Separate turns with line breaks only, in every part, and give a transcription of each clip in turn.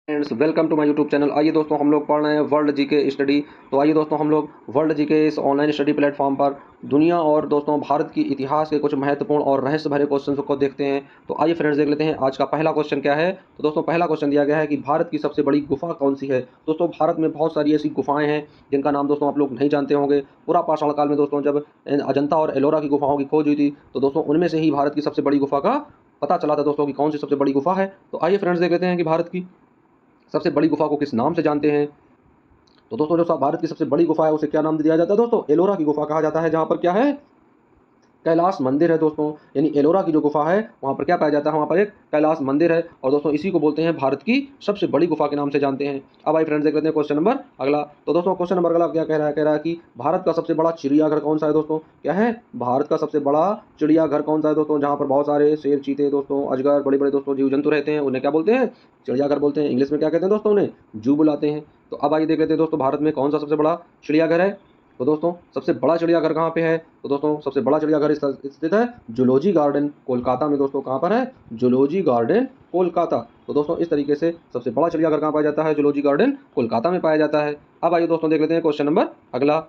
Friends, welcome to my YouTube channel. आइए दोस्तों, हम लोग पढ़ रहे हैं वर्ल्ड जीके स्टडी। तो आइए दोस्तों, हम लोग वर्ल्ड जीके इस ऑनलाइन स्टडी प्लेटफॉर्म पर दुनिया और दोस्तों भारत की इतिहास के कुछ महत्वपूर्ण और रहस्य भरे क्वेश्चन को देखते हैं। तो आइए फ्रेंड्स, देख लेते हैं आज का पहला क्वेश्चन क्या है। तो दोस्तों, पहला क्वेश्चन दिया गया है कि भारत की सबसे बड़ी गुफा कौन सी है। दोस्तों, भारत में बहुत सारी ऐसी गुफाएं हैं जिनका नाम दोस्तों आप लोग नहीं जानते होंगे। पूरा पाषाण काल में दोस्तों जब अजंता और एलोरा की गुफाओं की खोज हुई थी, तो दोस्तों उनमें से ही भारत की सबसे बड़ी गुफा का पता चला था दोस्तों कि कौन सी सबसे बड़ी गुफा है। तो आइए फ्रेंड्स, देख लेते हैं कि भारत की सबसे बड़ी गुफा को किस नाम से जानते हैं। तो दोस्तों, जो भारत की सबसे बड़ी गुफा है उसे क्या नाम दिया जाता है दोस्तों? एलोरा की गुफा कहा जाता है, जहां पर क्या है, कैलाश मंदिर है दोस्तों। यानी एलोरा की जो गुफा है वहाँ पर क्या पाया जाता है, वहाँ पर एक कैलाश मंदिर है और दोस्तों इसी को बोलते हैं भारत की सबसे बड़ी गुफा के नाम से जानते हैं। अब आइए फ्रेंड्स, देख लेते हैं क्वेश्चन नंबर अगला। तो दोस्तों क्वेश्चन नंबर अगला क्या कह रहा है कि भारत का सबसे बड़ा चिड़ियाघर कौन सा है दोस्तों? क्या है, भारत का सबसे बड़ा चिड़ियाघर कौन सा है दोस्तों? जहाँ पर बहुत सारे शेर, चीते दोस्तों, अजगर, बड़े बड़े दोस्तों जीव जंतु रहते हैं, उन्हें क्या बोलते हैं? चिड़ियाघर बोलते हैं। इंग्लिश में क्या कहते हैं दोस्तों? उन्हें जू बुलाते हैं। तो अब आइए देख लेते हैं दोस्तों, भारत में कौन सा सबसे बड़ा चिड़ियाघर है। तो दोस्तों सबसे बड़ा चिड़ियाघर कहाँ पे है? तो दोस्तों सबसे बड़ा चिड़ियाघर स्थित है जूलॉजी गार्डन कोलकाता में। दोस्तों कहाँ पर है? Zoology garden Kolkata. तो दोस्तों इस तरीके से सबसे बड़ा चिड़ियाघर कहाँ पाया जाता है? जूलॉजी गार्डन कोलकाता में पाया जाता है। अब आइए दोस्तों देख लेते हैं क्वेश्चन नंबर अगला।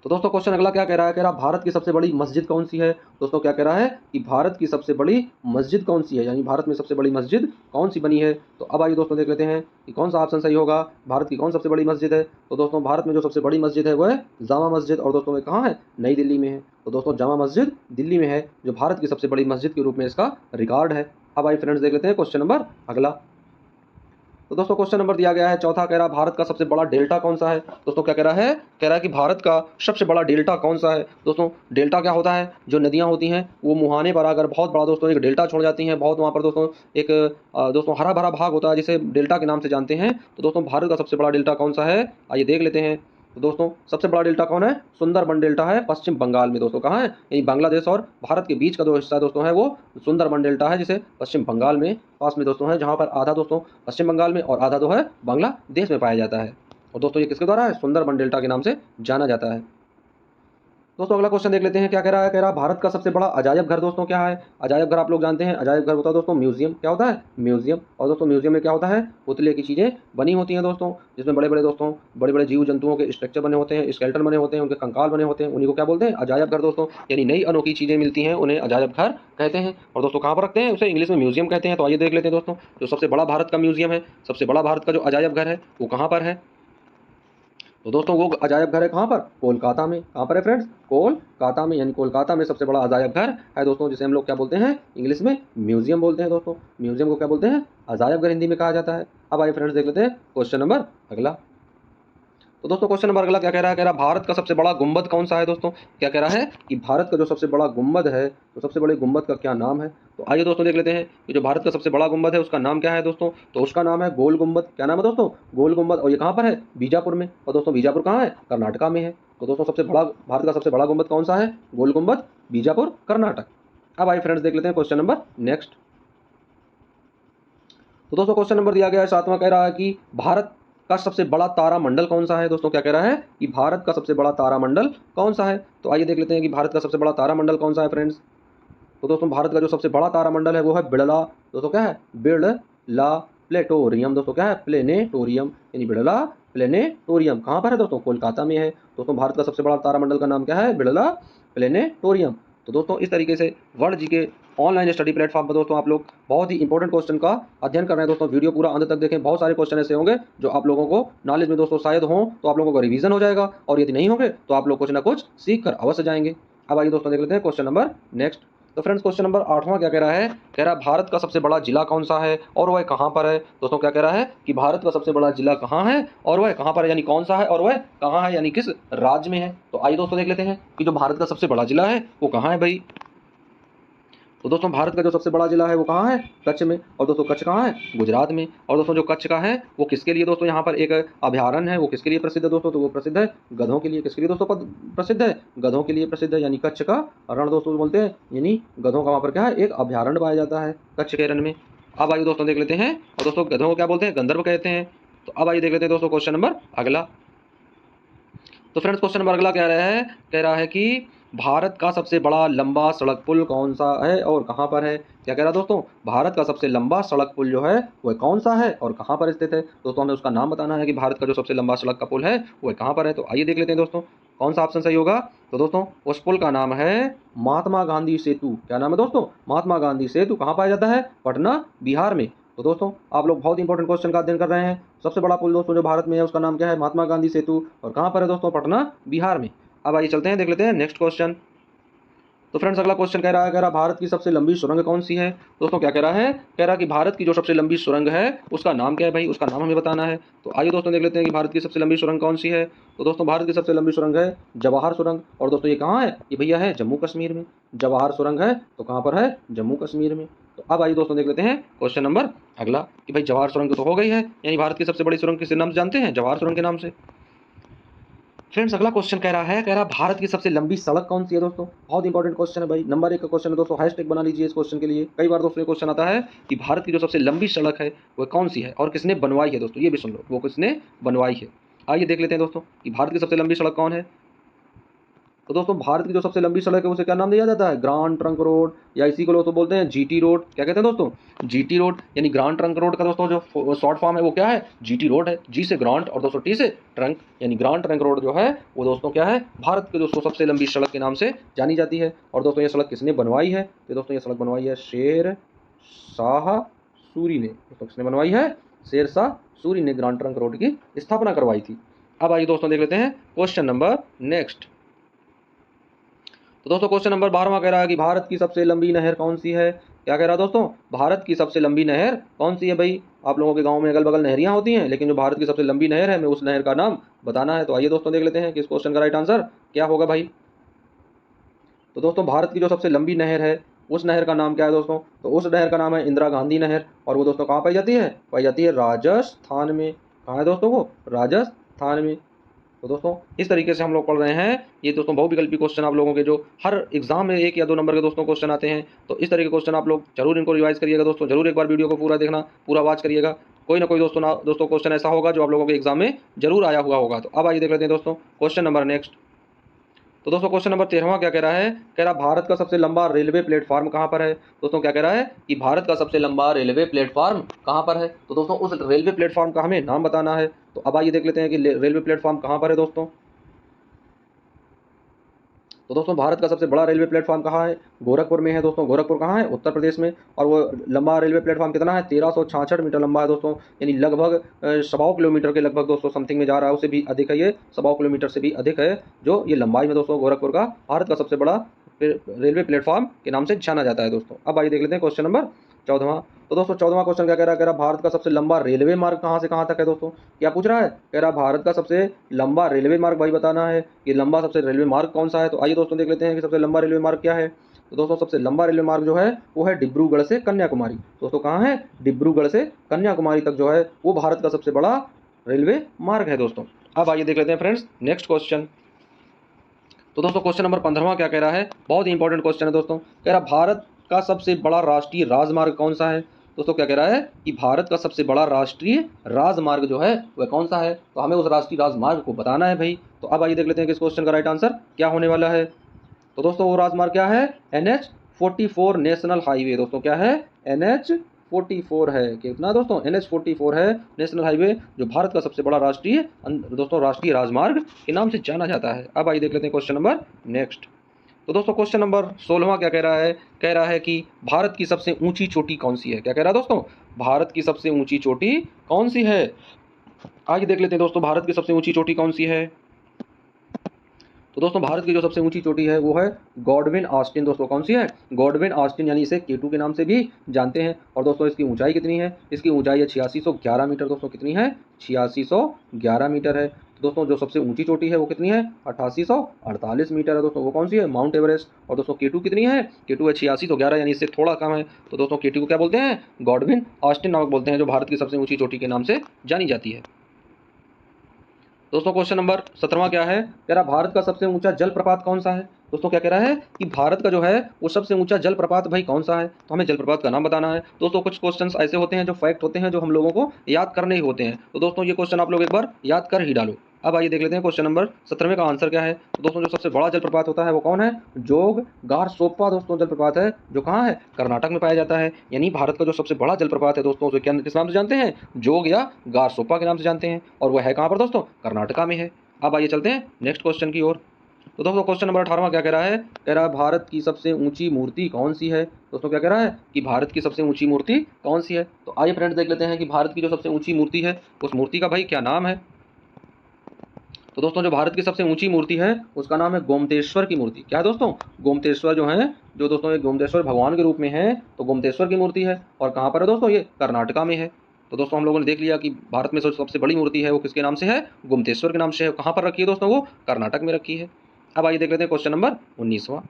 तो दोस्तों क्वेश्चन अगला क्या कह रहा है? कह रहा भारत की सबसे बड़ी मस्जिद कौन सी है। दोस्तों क्या कह रहा है कि भारत की सबसे बड़ी मस्जिद कौन सी है, यानी भारत में सबसे बड़ी मस्जिद कौन सी बनी है। तो अब आइए दोस्तों देख लेते हैं कि कौन सा ऑप्शन सही होगा, भारत की कौन सबसे बड़ी मस्जिद है। तो दोस्तों भारत में जो सबसे बड़ी मस्जिद है वो है जामा मस्जिद, और दोस्तों में कहाँ है? नई दिल्ली में है। तो दोस्तों जामा मस्जिद दिल्ली में है, जो भारत की सबसे बड़ी मस्जिद के रूप में इसका रिकॉर्ड है। अब आइए फ्रेंड्स देख लेते हैं क्वेश्चन नंबर अगला। तो दोस्तों क्वेश्चन नंबर दिया गया है चौथा, कह रहा है भारत का सबसे बड़ा डेल्टा कौन सा है। दोस्तों क्या कह रहा है? कह रहा है कि भारत का सबसे बड़ा डेल्टा कौन सा है। दोस्तों डेल्टा क्या होता है? जो नदियां होती हैं वो मुहाने पर आकर बहुत बड़ा दोस्तों एक डेल्टा छोड़ जाती हैं, बहुत वहाँ पर दोस्तों एक दोस्तों हरा भरा भाग होता है जिसे डेल्टा के नाम से जानते हैं। तो दोस्तों भारत का सबसे बड़ा डेल्टा कौन सा है, आइए देख लेते हैं। तो दोस्तों सबसे बड़ा डेल्टा कौन है? सुंदरबन डेल्टा है, पश्चिम बंगाल में। दोस्तों कहाँ है? यानी बांग्लादेश और भारत के बीच का जो हिस्सा दोस्तों है वो सुंदरबन डेल्टा है, जिसे पश्चिम बंगाल में पास में दोस्तों है, जहाँ पर आधा दोस्तों पश्चिम बंगाल में और आधा जो है बांग्लादेश में पाया जाता है। और दोस्तों ये किसके द्वारा है? सुंदरबन डेल्टा के नाम से जाना जाता है। दोस्तों अगला क्वेश्चन देख लेते हैं क्या कह रहा है। कह रहा है भारत का सबसे बड़ा अजायब घर दोस्तों क्या है। अजायब घर आप लोग जानते हैं, अजायब घर होता है दोस्तों म्यूजियम। क्या होता है? म्यूजियम। और दोस्तों म्यूजियम में क्या होता है? पुतले की चीजें बनी होती हैं दोस्तों, जिसमें बड़े बड़े दोस्तों बड़े बड़े जीव जंतुओं के स्ट्रक्चर बने होते हैं, स्केलेटन बने होते हैं, उनके कंकाल बने होते हैं, उन्हीं को क्या बोलते हैं? अजायब घर दोस्तों। यानी नई अनोखी चीजें मिलती हैं, उन्हें अजायब घर कहते हैं। और दोस्तों कहाँ पर रखते हैं? उसे इंग्लिश में म्यूजियम कहते हैं। तो आइए देख लेते हैं दोस्तों, जो सबसे बड़ा भारत का म्यूजियम है, सबसे बड़ा भारत का जो अजायब घर है वो कहाँ पर है। तो दोस्तों वो अजायब घर है कहाँ पर? कोलकाता में। कहाँ पर है फ्रेंड्स? कोलकाता में। यानी कोलकाता में सबसे बड़ा अजायब घर है दोस्तों, जिसे हम लोग क्या बोलते हैं? इंग्लिश में म्यूजियम बोलते हैं दोस्तों। म्यूजियम को क्या बोलते हैं? अजायब घर हिंदी में कहा जाता है। अब आइए फ्रेंड्स देख लेते हैं क्वेश्चन नंबर अगला। तो दोस्तों क्वेश्चन नंबर अगला क्या कह रहा है? कह रहा है भारत का सबसे बड़ा गुंबद कौन सा है दोस्तों? क्या कह रहा है कि भारत का जो सबसे बड़ा गुंबद है, तो सबसे बड़े गुंबद का क्या नाम है। तो आइए दोस्तों देख लेते हैं कि जो भारत का सबसे बड़ा गुंबद है उसका नाम क्या है दोस्तों। तो उसका नाम है गोल गुंबद। क्या नाम है दोस्तों? गोल गुंबद। और ये कहाँ पर है? बीजापुर में। और दोस्तों बीजापुर कहाँ है? कर्नाटका में है। तो दोस्तों सबसे बड़ा भारत का सबसे बड़ा गुंबद कौन सा है? गोल गुंबद, बीजापुर, कर्नाटक। अब आइए फ्रेंड्स देख लेते हैं क्वेश्चन नंबर नेक्स्ट। तो दोस्तों क्वेश्चन नंबर दिया गया है सातवां, कह रहा है कि भारत का सबसे बड़ा तारामंडल कौन सा है। दोस्तों क्या कह रहा है कि भारत का सबसे बड़ा तारामंडल कौन सा है। तो आइए देख लेते हैं कि भारत का सबसे बड़ा तारामंडल कौन सा है फ्रेंड्स। तो दोस्तों भारत का जो सबसे बड़ा तारामंडल है वो है बिड़ला। दोस्तों क्या है? बिड़ला प्लेटोरियम। दोस्तों क्या है? प्लेनेटोरियम, यानी बिड़ला प्लेनेटोरियम। कहाँ पर है दोस्तों? कोलकाता में है। दोस्तों भारत का सबसे बड़ा तारामंडल का नाम क्या है? बिड़ला प्लेनेटोरियम। तो दोस्तों इस तरीके से वर्ल्ड जी के ऑनलाइन स्टडी प्लेटफॉर्म पर दोस्तों आप लोग बहुत ही इंपॉर्टेंट क्वेश्चन का अध्ययन कर रहे हैं दोस्तों। वीडियो पूरा अंत तक देखें, बहुत सारे क्वेश्चन ऐसे होंगे जो आप लोगों को नॉलेज में दोस्तों शायद हो, तो आप लोगों को रिवीजन हो जाएगा, और यदि नहीं होंगे तो आप लोग कुछ ना कुछ सीख कर अवश्य जाएंगे। अब आइए दोस्तों देख लेते हैं क्वेश्चन नंबर नेक्स्ट। तो फ्रेंड्स क्वेश्चन नंबर आठवां क्या कह रहा है? कह रहा है भारत का सबसे बड़ा जिला कौन सा है और वह कहाँ पर है। दोस्तों क्या कह रहा है कि भारत का सबसे बड़ा जिला कहाँ है और वह कहाँ पर है, यानी कौन सा है और वह कहाँ है, यानी किस राज्य में है। तो आइए दोस्तों देख लेते हैं कि जो भारत का सबसे बड़ा जिला है वो कहाँ है भाई। तो दोस्तों भारत का जो सबसे बड़ा जिला है वो कहाँ है? कच्छ में। और दोस्तों कच्छ कहाँ है? गुजरात में। और दोस्तों जो कच्छ का है वो किसके लिए दोस्तों यहाँ पर एक अभ्यारण्य है, वो किसके लिए प्रसिद्ध है दोस्तों? तो वो प्रसिद्ध है गधों के लिए। किसके लिए दोस्तों प्रसिद्ध है? गधों के लिए प्रसिद्ध है, यानी कच्छ का रण दोस्तों बोलते हैं, यानी गधों का वहाँ पर क्या है? एक अभ्यारण्य पाया जाता है कच्छ के रण में। अब आइए दोस्तों देख लेते हैं, और दोस्तों गधों को क्या बोलते हैं? गंधर्व कहते हैं। तो अब आइए देख लेते हैं दोस्तों क्वेश्चन नंबर अगला। तो फ्रेंड्स क्वेश्चन नंबर अगला कह रहा है कि भारत का सबसे बड़ा लंबा सड़क पुल कौन सा है और कहाँ पर है? क्या कह रहा है दोस्तों? भारत का सबसे लंबा सड़क पुल जो है वह कौन सा है और कहाँ पर स्थित है? दोस्तों हमें उसका नाम बताना है कि भारत का जो सबसे लंबा सड़क का पुल है वह कहाँ पर है। तो आइए देख लेते हैं दोस्तों कौन सा ऑप्शन सही होगा। तो दोस्तों उस पुल का नाम है महात्मा गांधी सेतु। क्या नाम है दोस्तों? महात्मा गांधी सेतु। कहाँ पाया जाता है? पटना, बिहार में। तो दोस्तों आप लोग बहुत इंपॉर्टेंट क्वेश्चन का अध्ययन कर रहे हैं। सबसे बड़ा पुल दोस्तों जो भारत में है उसका नाम क्या है? महात्मा गांधी सेतु। और कहाँ पर है दोस्तों? पटना, बिहार में। अब आइए चलते हैं, देख लेते हैं नेक्स्ट क्वेश्चन। तो फ्रेंड्स अगला क्वेश्चन कह रहा भारत की सबसे लंबी सुरंग कौन सी है? दोस्तों क्या कह रहा है? कह रहा कि भारत की जो सबसे लंबी सुरंग है उसका नाम क्या है भाई? उसका नाम हमें बताना है। तो आइए दोस्तों देख लेते हैं कि भारत की सबसे लंबी सुरंग कौन सी है। तो दोस्तों भारत की सबसे लंबी सुरंग है जवाहर सुरंग। और दोस्तों ये कहाँ है? ये भैया है जम्मू कश्मीर में। जवाहर सुरंग है तो कहाँ पर है? जम्मू कश्मीर में। तो अब आइए दोस्तों देख लेते हैं क्वेश्चन नंबर अगला कि भाई जवाहर सुरंग तो हो गई है, यानी भारत की सबसे बड़ी सुरंग किस नाम से जानते हैं? जवाहर सुरंग के नाम से। फ्रेंड्स अगला क्वेश्चन कह रहा भारत की सबसे लंबी सड़क कौन सी है? दोस्तों बहुत इंपॉर्टेंट क्वेश्चन है भाई, नंबर 1 का क्वेश्चन है दोस्तों, हैशटैग बना लीजिए इस क्वेश्चन के लिए। कई बार दोस्तों ये क्वेश्चन आता है कि भारत की जो सबसे लंबी सड़क है वह कौन सी है और किसने बनवाई है। दोस्तों ये भी सुन लो, वो किसने बनवाई है। आइए देख लेते हैं दोस्तों कि भारत की सबसे लंबी सड़क कौन है। तो दोस्तों भारत की जो सबसे लंबी सड़क है उसे क्या नाम दिया जाता है? ग्रांड ट्रंक रोड, या इसी को लोग तो बोलते हैं जीटी रोड। क्या कहते हैं दोस्तों? जीटी रोड, यानी ग्रांड ट्रंक रोड का दोस्तों जो शॉर्ट फॉर्म है वो क्या है? जीटी रोड है। जी से ग्रांड और दोस्तों टी से ट्रंक, यानी ग्रांड ट्रंक रोड जो है वो दोस्तों क्या है? भारत के दोस्तों सबसे लंबी सड़क के नाम से जानी जाती है। और दोस्तों ये सड़क किसने बनवाई है? तो दोस्तों ये सड़क बनवाई है शेर शाह सूरी ने। दोस्तों किसने बनवाई है? शेर शाह सूरी ने ग्रांड ट्रंक रोड की स्थापना करवाई थी। अब आइए दोस्तों देख लेते हैं क्वेश्चन नंबर नेक्स्ट। तो दोस्तों क्वेश्चन नंबर 12वां कह रहा है कि भारत की सबसे लंबी नहर कौन सी है? क्या कह रहा है दोस्तों? भारत की सबसे लंबी नहर कौन सी है भाई? आप लोगों के गांव में अगल बगल नहरियां होती हैं, लेकिन जो भारत की सबसे लंबी नहर है हमें उस नहर का नाम बताना है। तो आइए दोस्तों देख लेते हैं कि इस क्वेश्चन का राइट आंसर क्या होगा भाई। तो दोस्तों भारत की जो सबसे लंबी नहर है उस नहर का नाम क्या है दोस्तों? तो उस नहर का नाम है इंदिरा गांधी नहर। और वो दोस्तों कहाँ पाई जाती है? पाई जाती है राजस्थान में। कहाँ है दोस्तों वो? राजस्थान में। तो दोस्तों इस तरीके से हम लोग पढ़ रहे हैं। ये दोस्तों बहुविकल्पी क्वेश्चन आप लोगों के जो हर एग्जाम में 1 या 2 नंबर के दोस्तों क्वेश्चन आते हैं। तो इस तरह के क्वेश्चन आप लोग जरूर इनको रिवाइज करिएगा दोस्तों, जरूर एक बार वीडियो को पूरा देखना, पूरा वॉच करिएगा। कोई ना कोई दोस्तों क्वेश्चन ऐसा होगा जो आप लोगों के एग्जाम में जरूर आया हुआ होगा। तो अब आइए देख लेते हैं दोस्तों क्वेश्चन नंबर नेक्स्ट। तो दोस्तों क्वेश्चन नंबर 13वां क्या कह रहा है? कह रहा भारत का सबसे लंबा रेलवे प्लेटफॉर्म कहाँ पर है? दोस्तों क्या कह रहा है कि भारत का सबसे लंबा रेलवे प्लेटफॉर्म कहाँ पर है? तो दोस्तों उस रेलवे प्लेटफॉर्म का हमें नाम बताना है। तो अब आइए देख लेते हैं कि रेलवे प्लेटफॉर्म कहाँ पर है दोस्तों। तो दोस्तों भारत का सबसे बड़ा रेलवे प्लेटफॉर्म कहाँ है? गोरखपुर में है दोस्तों। गोरखपुर कहाँ है? उत्तर प्रदेश में। और वो लंबा रेलवे प्लेटफॉर्म कितना है? 1366 मीटर लंबा है दोस्तों, यानी लगभग 1.25 किलोमीटर के लगभग दोस्तों समथिंग में जा रहा है, उससे भी अधिक है ये, 1.25 किलोमीटर से भी अधिक है जो ये लंबाई में दोस्तों गोरखपुर का भारत का सबसे बड़ा रेलवे प्लेटफॉर्म के नाम से जाना जाता है दोस्तों। अब आइए देख लेते हैं क्वेश्चन नंबर 14वां। तो दोस्तों 14वां क्वेश्चन क्या कह रहा है? कह रहा भारत का सबसे लंबा रेलवे मार्ग कहाँ से कहाँ तक है दोस्तों? क्या पूछ रहा है? कह रहा भारत का सबसे लंबा रेलवे मार्ग भाई बताना है। ये लंबा सबसे रेलवे मार्ग कौन सा है? तो आइए दोस्तों देख लेते हैं कि सबसे लंबा रेलवे मार्ग क्या है। तो दोस्तों सबसे लंबा रेलवे मार्ग जो है वो है डिब्रूगढ़ से कन्याकुमारी। दोस्तों कहाँ है? डिब्रूगढ़ से कन्याकुमारी तक जो है वो भारत का सबसे बड़ा रेलवे मार्ग है दोस्तों। अब आइए देख लेते हैं फ्रेंड्स नेक्स्ट क्वेश्चन। तो दोस्तों क्वेश्चन नंबर 15वां क्या कह रहा है? बहुत ही इंपॉर्टेंट क्वेश्चन है दोस्तों। कह रहा भारत का सबसे बड़ा राष्ट्रीय राजमार्ग कौन सा है? दोस्तों क्या कह रहा है कि भारत का सबसे बड़ा राष्ट्रीय राजमार्ग जो है वह कौन सा है? तो हमें उस राष्ट्रीय राजमार्ग को बताना है भाई। तो अब आइए देख लेते हैं कि इस क्वेश्चन का राइट आंसर क्या होने वाला है। तो दोस्तों वो राजमार्ग क्या है? NH44 national highway. दोस्तों क्या है? NH44 है। कितना दोस्तों? NH44 है नेशनल हाईवे, जो भारत का सबसे बड़ा राष्ट्रीय राजमार्ग के नाम से जाना जाता है। अब आइए देख लेते हैं क्वेश्चन नंबर नेक्स्ट। तो दोस्तों क्वेश्चन नंबर 16वां क्या कह रहा है? कह रहा है कि भारत की सबसे ऊंची चोटी कौन सी है? क्या कह रहा है दोस्तों? भारत की सबसे ऊंची चोटी कौन सी है? आइए देख लेते हैं दोस्तों भारत की सबसे ऊंची चोटी कौन सी है। तो दोस्तों भारत की जो सबसे ऊंची चोटी है वो है गॉडविन ऑस्टिन। दोस्तों कौन सी है? गॉडविन ऑस्टिन, यानी इसे केटू के नाम से भी जानते हैं। और दोस्तों इसकी ऊंचाई कितनी है? इसकी ऊंचाई है 8611 मीटर। दोस्तों कितनी है? 8611 मीटर है। तो दोस्तों जो सबसे ऊंची चोटी है वो कितनी है? 8848 मीटर है। दोस्तों वो कौन सी है? Mount Everest. और दोस्तों केटू कितनी है? केटू है 8611, यानी इससे थोड़ा कम है। तो दोस्तों केटू को क्या बोलते हैं? गॉडविन ऑस्टिन नामक बोलते हैं, जो भारत की सबसे ऊंची चोटी के नाम से जानी जाती है। दोस्तों क्वेश्चन नंबर 17वां क्या है? कह रहा भारत का सबसे ऊंचा जलप्रपात कौन सा है? दोस्तों क्या कह रहा है कि भारत का जो है वो सबसे ऊंचा जलप्रपात भाई कौन सा है? तो हमें जलप्रपात का नाम बताना है। दोस्तों कुछ क्वेश्चंस ऐसे होते हैं जो फैक्ट होते हैं, जो हम लोगों को याद करने ही होते हैं। तो दोस्तों ये क्वेश्चन आप लोग एक बार याद कर ही डालो। अब आइए देख लेते हैं क्वेश्चन नंबर 17वें का आंसर क्या है। तो दोस्तों जो सबसे बड़ा जलप्रपात होता है वो कौन है? जोगगारसोप्पा दोस्तों जलप्रपात है, जो कहाँ है? कर्नाटक में पाया जाता है। यानी भारत का जो सबसे बड़ा जलप्रपात है दोस्तों, उसे क्या किस नाम से जानते हैं? जोग या गारसोप्पा के नाम से जानते हैं, और वह है कहाँ पर दोस्तों? कर्नाटका में है। अब आइए चलते हैं नेक्स्ट क्वेश्चन की ओर। तो दोस्तों क्वेश्चन नंबर 18वां क्या कह रहा है? कह रहा है भारत की सबसे ऊंची मूर्ति कौन सी है? दोस्तों क्या कह रहा है कि भारत की सबसे ऊंची मूर्ति कौन सी है? तो आइए फ्रेंड्स देख लेते हैं कि भारत की जो सबसे ऊंची मूर्ति है उस मूर्ति का भाई क्या नाम है। तो दोस्तों जो भारत की सबसे ऊंची मूर्ति है उसका नाम है गोमतेश्वर की मूर्ति। क्या है दोस्तों? गोमतेश्वर जो है, जो दोस्तों ये गोमतेश्वर भगवान के रूप में है, तो गोमतेश्वर की मूर्ति है। और कहाँ पर है दोस्तों? ये कर्नाटका में है। तो दोस्तों हम लोगों ने देख लिया कि भारत में जो सबसे बड़ी मूर्ति है वो किसके नाम से है? गोमतेश्वर के नाम से है। कहाँ पर रखी है दोस्तों? वो कर्नाटक में रखी है। अब आइए देख लेते हैं क्वेश्चन नंबर 19वां।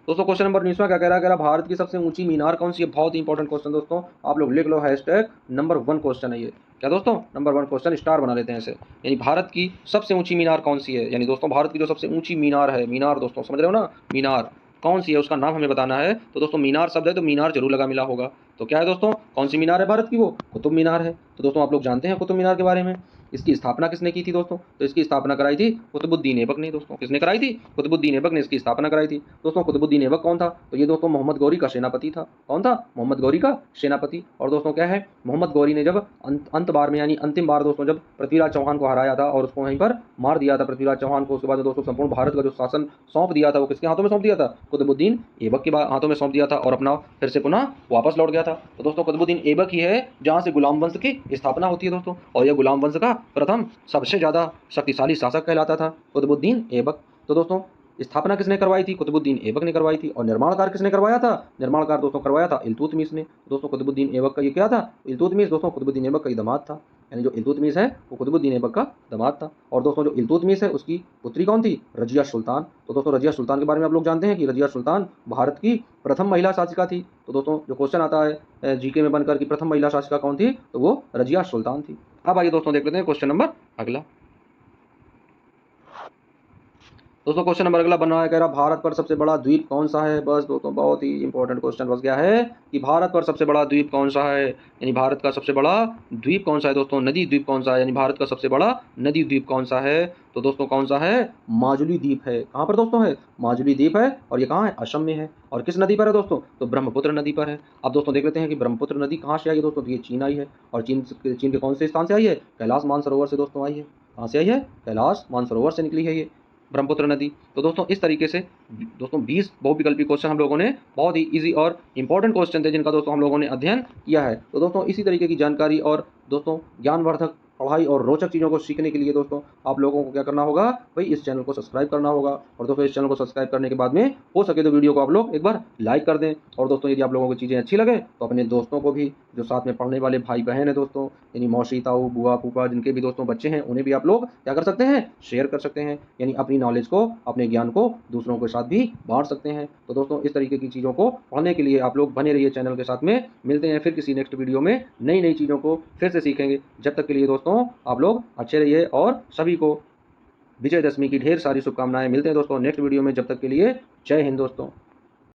दोस्तों क्वेश्चन नंबर 19वां क्या कह रहा है? कह रहा है भारत की सबसे ऊंची मीनार कौन सी है? बहुत ही इंपॉर्टेंट क्वेश्चन दोस्तों, आप लोग लिख लो हैशटैग नंबर 1 क्वेश्चन है ये। क्या दोस्तों? नंबर 1 क्वेश्चन, स्टार बना लेते हैं इसे। यानी भारत की सबसे ऊंची मीनार कौन सी है? यानी दोस्तों भारत की जो सबसे ऊंची मीनार है, मीनार दोस्तों समझ रहे हो ना, मीनार कौन सी है उसका नाम हमें बताना है। तो दोस्तों मीनार शब्द है तो मीनार जरूर लगा मिला होगा। तो क्या है दोस्तों, कौन सी मीनार है भारत की? वो कुतुब मीनार है। तो दोस्तों आप लोग जानते हैं कुतुब मीनार के बारे में। इसकी स्थापना किसने की थी दोस्तों? तो इसकी स्थापना कराई थी कुतुबुद्दीन ऐबक ने। दोस्तों किसने कराई थी? कुतुबुद्दीन ऐबक ने इसकी स्थापना कराई थी। दोस्तों कुतुबुद्दीन ऐबक कौन था? तो ये दोस्तों मोहम्मद गौरी का सेनापति था। कौन था? मोहम्मद गौरी का सेनापति। और दोस्तों क्या है, मोहम्मद गौरी ने जब अंत बार में यानी अंतिम बार दोस्तों जब पृथ्वीराज चौहान को हराया था और उसको वहीं पर मार दिया था पृथ्वीराज चौहान को, उसके बाद दोस्तों संपूर्ण भारत का जो शासन सौंप दिया था वो किसके हाथों में सौंप दिया था? कुतुबुद्दीन ऐबक के हाथों में सौंप दिया था, और अपना फिर से पुनः वापस लौट गया था। तो दोस्तों कुतुबुद्दीन ऐबक ही है जहाँ से गुलाम वंश की स्थापना होती है दोस्तों, और यह गुलाम वंश का प्रथम सबसे ज़्यादा शक्तिशाली शासक कहलाता था कुतुबुद्दीन ऐबक। तो दोस्तों स्थापना किसने करवाई थी? कुतुबुद्दीन ऐबक ने करवाई थी। और निर्माण कार्य किसने करवाया था? निर्माण कार्य दोस्तों करवाया था इल्तुतमिश ने। दोस्तों कुतुबुद्दीन ऐबक का ये क्या था? इल्तुतमिश दोस्तों कुतुबुद्दीन ऐबक का ही दामाद था। यानी जो इल्तुतमिश है वो कुतुबुद्दीन ऐबक का दामाद था। और दोस्तों जो इल्तुतमिश है उसकी पुत्री कौन थी? रजिया सुल्तान। तो दोस्तों रजिया सुल्तान के बारे में आप लोग जानते हैं कि रजिया सुल्तान भारत की प्रथम महिला शासिका थी। तो दोस्तों जो क्वेश्चन आता है जीके में बनकर कि प्रथम महिला शासिका कौन थी, तो वो रजिया सुल्तान थी। अब आइए दोस्तों देख लेते हैं क्वेश्चन नंबर अगला। दोस्तों क्वेश्चन नंबर अगला बन रहा है, कह रहा भारत पर सबसे बड़ा द्वीप कौन सा है। बस दोस्तों बहुत ही इंपॉर्टेंट क्वेश्चन बस गया है कि भारत पर सबसे बड़ा द्वीप कौन सा है। यानी भारत का सबसे बड़ा द्वीप कौन सा है दोस्तों? नदी द्वीप कौन सा है? यानी भारत का सबसे बड़ा नदी द्वीप कौन सा है? तो दोस्तों कौन सा है? माजुली द्वीप है। कहाँ पर दोस्तों है? माजुली द्वीप है, और ये कहाँ है? असम में है। और किस नदी पर है दोस्तों? तो ब्रह्मपुत्र नदी पर है। अब दोस्तों देख लेते हैं कि ब्रह्मपुत्र नदी कहाँ से आई है दोस्तों? तो ये चीन आई है। और चीन के कौन से स्थान से आई है? कैलाश मानसरोवर से दोस्तों आई है। कहाँ से आई है? कैलाश मानसरोवर से निकली है ये ब्रह्मपुत्र नदी। तो दोस्तों इस तरीके से दोस्तों 20 बहुविकल्पी क्वेश्चन हम लोगों ने, बहुत ही इजी और इंपॉर्टेंट क्वेश्चन थे जिनका दोस्तों हम लोगों ने अध्ययन किया है। तो दोस्तों इसी तरीके की जानकारी और दोस्तों ज्ञानवर्धक पढ़ाई और रोचक चीज़ों को सीखने के लिए दोस्तों आप लोगों को क्या करना होगा भाई, इस चैनल को सब्सक्राइब करना होगा। और दोस्तों इस चैनल को सब्सक्राइब करने के बाद में हो सके तो वीडियो को आप लोग एक बार लाइक कर दें। और दोस्तों यदि आप लोगों को चीज़ें अच्छी लगे तो अपने दोस्तों को भी, जो साथ में पढ़ने वाले भाई बहन है दोस्तों, यानी मौसी ताऊ बुआ फूफा जिनके भी दोस्तों बच्चे हैं, उन्हें भी आप लोग क्या कर सकते हैं? शेयर कर सकते हैं। यानी अपनी नॉलेज को, अपने ज्ञान को दूसरों के साथ भी बांट सकते हैं। तो दोस्तों इस तरीके की चीज़ों को पढ़ने के लिए आप लोग बने रहिए चैनल के साथ में। मिलते हैं फिर किसी नेक्स्ट वीडियो में, नई नई चीज़ों को फिर से सीखेंगे। जब तक के लिए दोस्तों आप लोग अच्छे रहिए, और सभी को विजयदशमी की ढेर सारी शुभकामनाएं। मिलते हैं दोस्तों नेक्स्ट वीडियो में, जब तक के लिए जय हिंद दोस्तों।